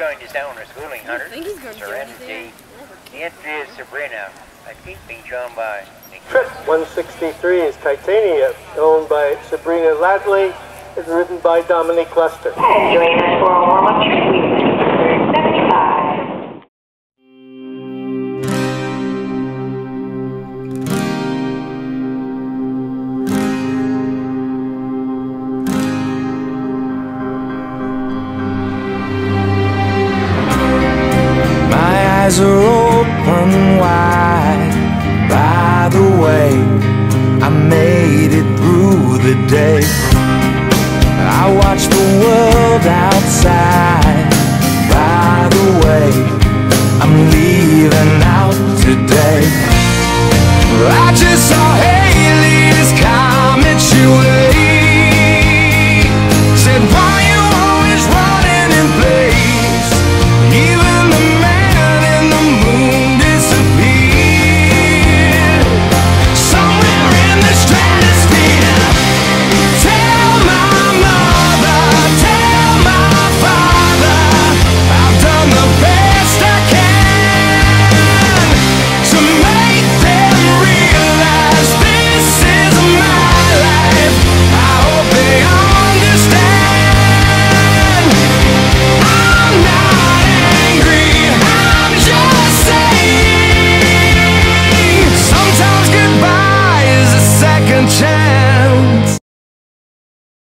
joined us down on Schooling Hunter. I think he's going to do Serenity. anything. The entry is Sabrina. I keep being shown by Trip 163 is Titania, owned by Sabrina Ladley, is ridden by Dominique Lester. Join us for a warm-up treatment. 75. Eyes are open wide. By the way, I made it through the day. I watched the world outside.